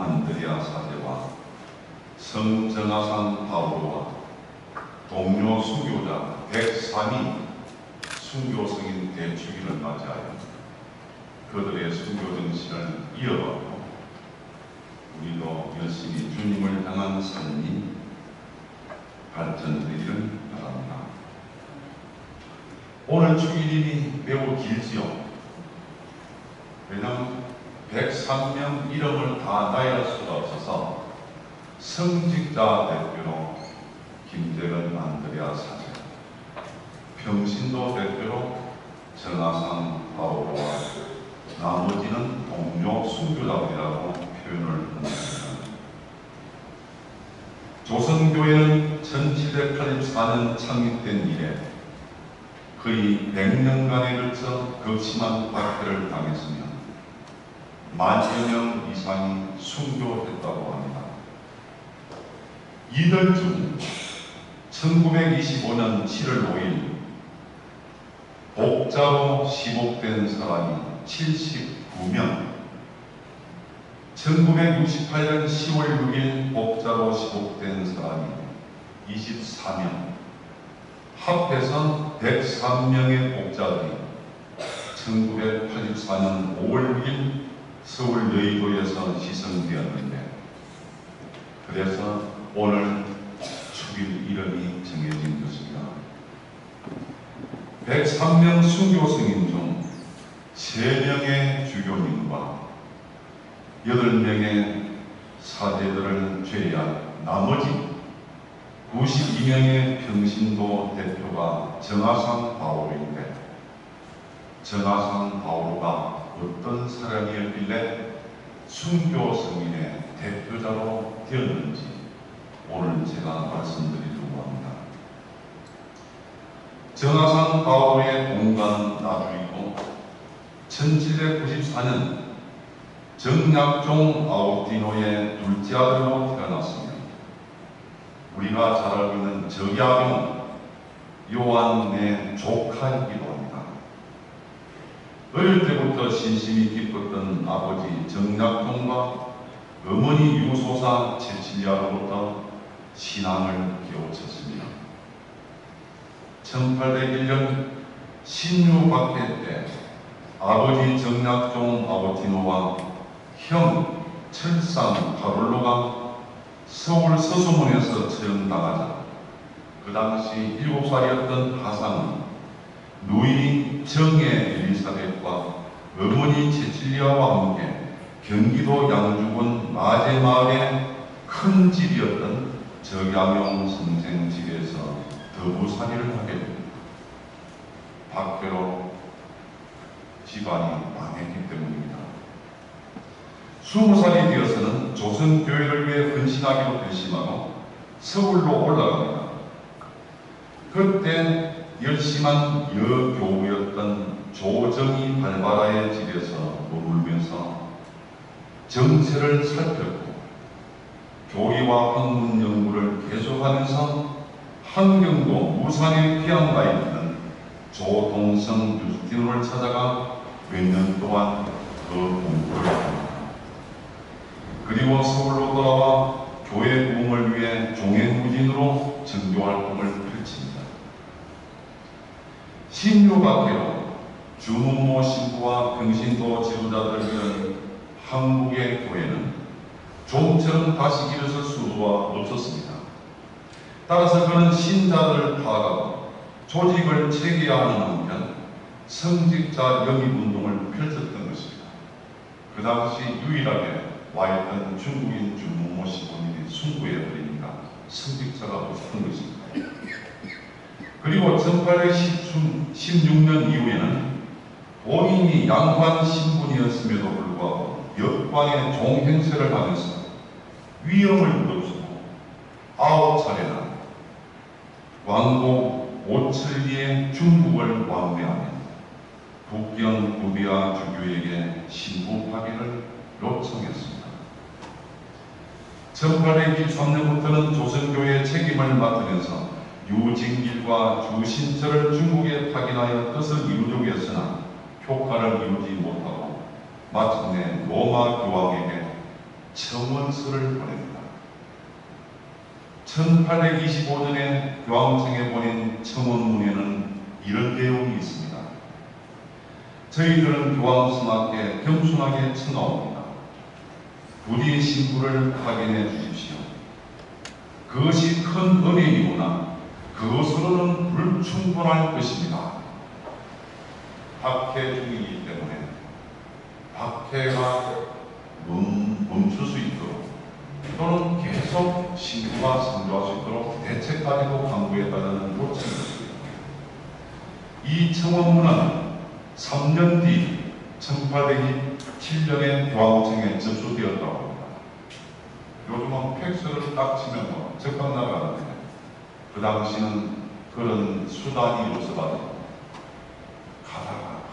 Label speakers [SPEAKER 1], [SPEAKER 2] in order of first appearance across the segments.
[SPEAKER 1] 안드레아 사제와 성정아산 바오로와 동료 순교자 103이 순교승인 대축일을 맞이하여 그들의 순교 정신을 이어받고 우리도 열심히 주님을 향한 삶이 발전되기를 바랍니다. 오늘 축일이 매우 길지요. 왜냐하면 103명 이름을 다 나열할 수가 없어서 성직자 대표로 김재근 안드레아 사제, 평신도 대표로 정아상 바오로와 나머지는 동료 순교자들이라고 표현을 합니다. 조선교회는 1784년 창립된 이래 거의 100년간에 걸쳐 극심한 박해를 당했으며 10,000여 명 이상이 순교했다고 합니다. 이들 중 1925년 7월 5일 복자로 시복된 사람이 79명, 1968년 10월 6일 복자로 시복된 사람이 24명, 합해서 103명의 복자들이 1984년 5월 6일 서울 여의도에서 희생되었는데, 그래서 오늘 축일 이름이 정해진 것입니다. 103명 순교승인 중 3명의 주교님과 8명의 사제들을 제외한 나머지 92명의 평신도 대표가 정아상 바오로인데, 정아상 바오로가 어떤 사람이었길래 순교승인의 대표자로 되었는지 오늘 제가 말씀드리려고 합니다. 정아상 바오로의 동간 나주이고 1794년 정약종 아우티노의 둘째 아들로 태어났으며 우리가 잘 알고 있는 적야용 요한의 조카이기도 합니다. 어릴 때부터 신심이 깊었던 아버지 정약종과 어머니 유소사 제칠리아로부터 신앙을 깨우쳤습니다. 1801년 신유박해 때 아버지 정약종 아우티노와 형 철상 카롤로가 서울 서소문에서 처형당하자 그 당시 7살이었던 하상은 누이 정예 엘리사벳과 어머니 제칠리아와 함께 경기도 양주군 마제마을의 큰 집이었던 적야용 선생 집에서 더부살이를 하게 됩니다. 박해로 집안이 망했기 때문입니다. 20살이 되어서는 조선교회를 위해 헌신하기로 결심하고 서울로 올라갑니다. 그때 열심한 여교우였던 조정희 발바라의 집에서 머물면서 정세를 살폈고 교리와 학문 연구를 계속하면서 한경도 무산에 귀양가 있는 조동성 유스티노를 찾아가 몇 년 동안 그 공부를 합니다. 그리고 서울로 돌아와 교회 부흥을 위해 종횡무진으로 전교활동을 펼칩니다. 신유박해로 주문모 신부와 평신도 지도자들을 위한 한국의 교회는 좀처럼 다시 일어설 수가 없었습니다. 따라서 그는 신자들을 파악하고 조직을 체계화하는 한편 성직자 영입운동을 펼쳤던 것입니다. 그 당시 유일하게 와있던 중국인 주문모 신부님이 순교해버리니까 성직자가 없었던 것입니다. 그리고 1816년 이후에는 본인이 양반 신분이었음에도 불구하고 역관의 종행세를 하면서 위험을 무릅쓰고 9차례나 왕국 5천리의 중국을 왕래하며 북경 부비아 주교에게 신부 파견을 요청했습니다. 1823년부터는 조선교회의 책임을 맡으면서 유징길과 주신철을 중국에 파견하여 뜻을 이루려고 했으나 효과를 이루지 못하고 마침내 로마 교황에게 청원서를 보냅니다. 1825년에 교황청에 보낸 청원문에는 이런 내용이 있습니다. 저희들은 교황스님께 겸손하게 청하옵니다. 부디 신부를 확인해 주십시오. 그것이 큰 은혜이구나. 그것으로는 불충분할 것입니다. 박해 중이기 때문에 박해가 멈출 수 있도록 또는 계속 신부가 성조할 수 있도록 대책까지도 강구해달라는 요청이었습니다. 이 청원문은 3년 뒤 1827년에 교황청에 접수되었다고 합니다. 요즘은 팩스를 딱 치면 적방 나가는데 그 당시는 그런 수단이 없어가지고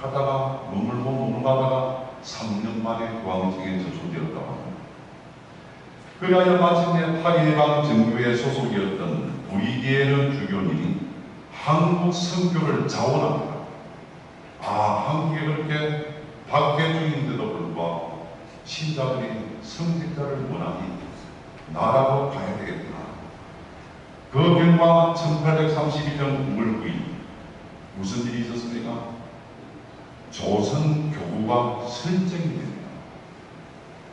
[SPEAKER 1] 가다가 머물가다가 3년 만에 교황청에 접수되었다고 합니다. 그리하여 마침내 파리예방 정교회 소속이었던 브리디에르 주교님이 한국 선교를 자원합니다. 한국에 그렇게 박해 중인데도 불구하고 신자들이 성직자를 원하니 나라로 가야 되겠구나. 그 결과 1832년 9월 9일 무슨 일이 있었습니까? 조선 교구가 설정이 됩니다.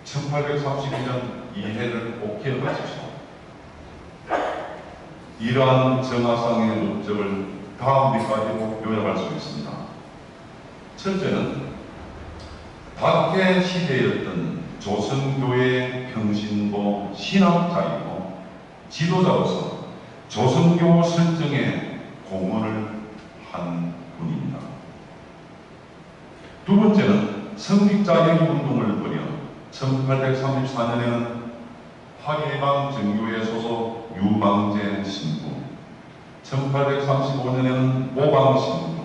[SPEAKER 1] 1832년 이 해를 꼭 기억하십시오. 이러한 정화상의 목적을 다음 몇 가지로 요약할 수 있습니다. 첫째는 박해 시대였던 조선교회의 평신도 신학자이고 지도자로서 조선교 설정에 공헌을 한 분입니다. 두 번째는 성직자 영입운동을 벌여 1834년에는 파리예방 정교회 소속 유방제 신부, 1835년에는 모방 신부,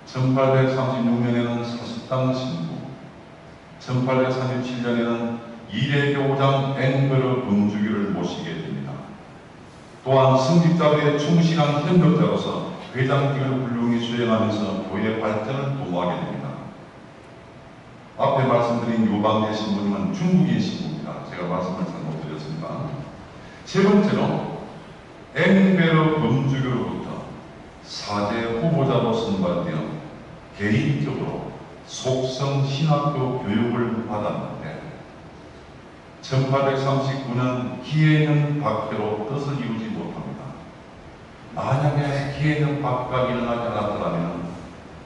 [SPEAKER 1] 1836년에는 사십당 신부, 1837년에는 이례교장 앵그르 범주교를 모시게 됩니다. 또한 성직자들의 충실한 협력자로서 회장직을 훌륭히 수행하면서 교회 발전을 도모하게 됩니다. 앞에 말씀드린 유방제 신부님은 중국인 신부입니다. 제가 말씀을 잘못드렸습니다. 세 번째로 앵베르 범주교로부터 사제 후보자로 선발되어 개인적으로 속성 신학교 교육을 받았는데 1839년 기해년 박해로 뜻을 이루지 못합니다. 만약에 기해년 박해가 일어나지 않았더라면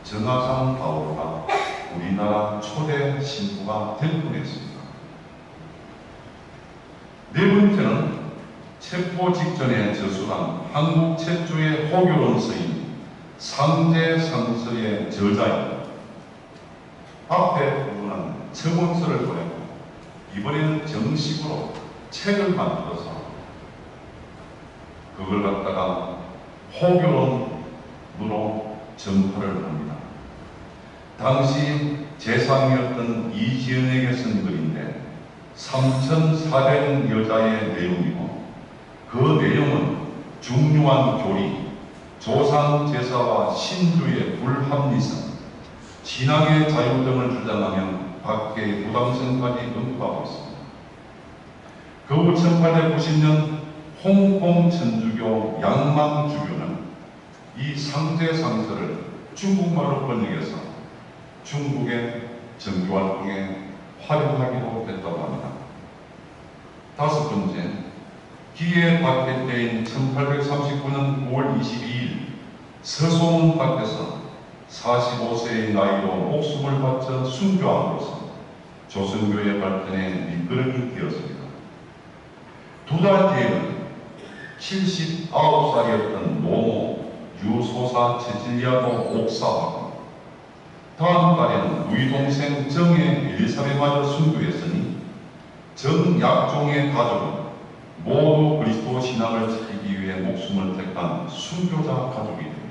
[SPEAKER 1] 정화상 바오로가 우리나라 초대 신부가 될 뻔했습니다. 네 번째는 체포 직전에 저술한 한국 최초의 호교론서인 상제상서의 저자입니다. 앞에 부분은 청원서를 보내고 이번에는 정식으로 책을 만들어서 그걸 갖다가 호교론으로 전파를 합니다. 당시 재상이었던 이지연에게 쓴 글인데 3,400 여자의 내용이고 그 내용은 중요한 교리, 조상 제사와 신주의 불합리성, 신앙의 자유 등을 주장하며 박해의 부당성까지 언급하고 있습니다. 그 후 1890년 홍콩 천주교 양망주교는 이 상제상서를 중국말로 번역해서 중국의 정교활동에 활용하기로 했다고 합니다. 다섯 번째, 기해 박해 때인 1839년 5월 22일 서소문 밖에서 45세의 나이로 목숨을 바쳐 순교함으로써 조선교의 발전에 밑거름이 되었습니다. 두 달 뒤에는 79살이었던 노모 유소사 체질리아도 옥사하고 다음 달에는 누이 동생 정의 엘리사벳마저 순교했으니 정약종의 가족은 모두 그리스도 신앙을 지키기 위해 목숨을 택한 순교자 가족이 됩니다.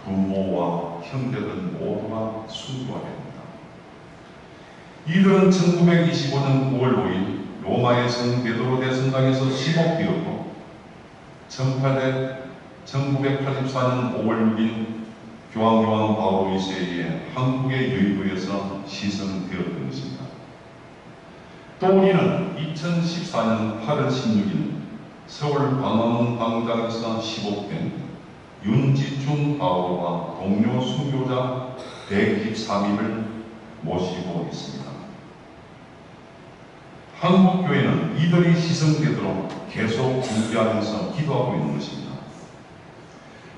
[SPEAKER 1] 부모와 형제들 모두가 순교하게 됩니다. 이들은 1925년 9월 5일 로마의 성 베드로 대성당에서 시목되었고 1984년 5월 6일 교황 요한 바오로 2세에 의해 한국의 여의도에서 시성되었던 것입니다. 또 우리는 2014년 8월 16일 서울 광화문 광장에서 시복된 윤지충 바오와 동료 순교자 123인을 모시고 있습니다. 한국교회는 이들이 희생되도록 계속 준비하면서 기도하고 있는 것입니다.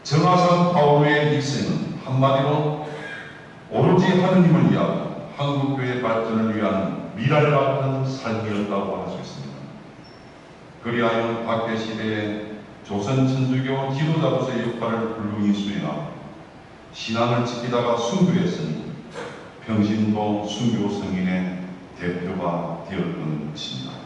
[SPEAKER 1] 정하산 바오의 일생은 한마디로 오로지 하느님을 위하고 한국교회 발전을 위한 미랄 같은 삶이었다고 할 수 있습니다. 그리하여 박해시대에 조선 천주교 지도자로서의 역할을 훌륭히 수행하고 신앙을 지키다가 순교했으니 평신도 순교 성인의 대표가 되었던 것입니다.